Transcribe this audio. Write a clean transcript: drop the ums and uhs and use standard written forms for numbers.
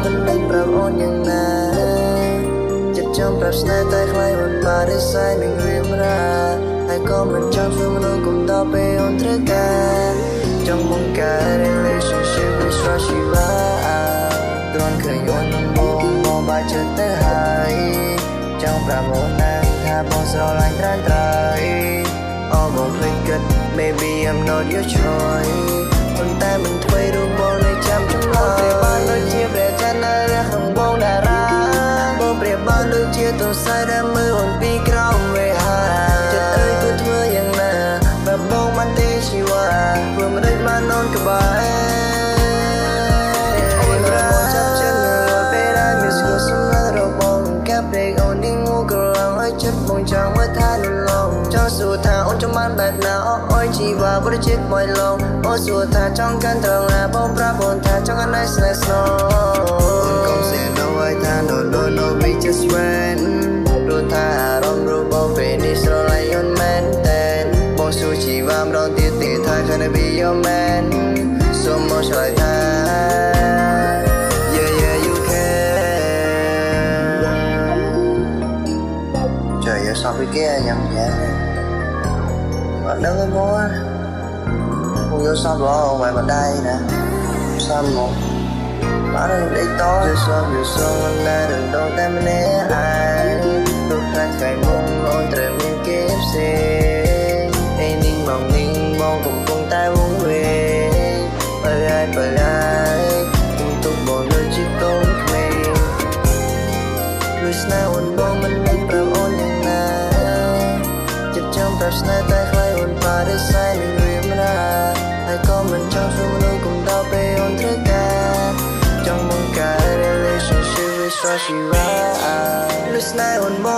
មិនដឹងប្រាប់អូនយ៉ាងណាចិត្តចង់ប្រាប់ស្នេហ៍តែខ្លាចអូនបារិស័យនឹងរៀបរាហើយក៏មិនចង់ជួយមនុស្សគុំតពេលអូនត្រូវការចង់បង្កើត relationship with Shiva គ្រាន់ឃើញអូននឹងបងបាច់ចិត្តទៅហើយចង់ប្រាប់អូនណាថាបងស្រឡាញ់ត្រានត្រៃអូបងភ្លេចគិត maybe I'm not your choice ប៉ុន្តែមិនធ្វើរូបបងនៅចាំចម្លើយបានដូចជាព្រះច័ន្ទនៅរះក្នុងបងតារាបងប្រៀបបានដូចជាទន្សាយដែលមើលអូនពីក្រោមវេហាចិត្តអើយគួរធ្វើយ៉ាងណាបើបងបានទេជីវ៉ាធ្វើមិនដូចបាននន់ក្បែរអូនរាចាប់ចិត្តនៅពេលដែលមានស្គាល់សម្លារបងកាប់ព្រេកអូននេះងូក្រឡងឲ្យចិត្តបងចង់មើលថាលលងចង់សួរថាអូនចង់បានបែបណាអូនជីវ៉ាបរិចិត្តមួយឡងអូនសួរថាចង់កាន់ត្រង់ណាបងប្រាប់អូនថាចង់ឲ្យស្នេហ៍ស្នងអូនកុំ say no ឲ្យថា no we just friend ព្រោះថាអារម្មណ៍របស់ពេលនេះស្រឡាញ់អូនមែនតែនបងសួរជីវ៉ាម្ដងទៀតថា can I be your man so much like that yeah you can trời ơi sao cái kia nhầm vậy bạn đâu có mua mua vô sao bỏ ngoài bên đây nè sao một bạn ơi đây to rồi sao hôm nay đừng đâu tay mình né ai lúc hai ngày mong ôn trời mình kiếp xe em ninh mong cùng tay uống về bởi ai cùng tục bỏ nơi chiếc tôn mình rồi sao ôn bông mình nên bảo ônอย่างណាចិត្តចង់ប្រាប់ស្នេហ៍តែខ្លាចអូនបារិស័យនឹងរៀបរាហើយក៏មិនចង់ជួយមនុស្សគុំតពេលអូនត្រូវការចង់បង្កើត relationship with Shiva លុះស្នេហ៍អូនបង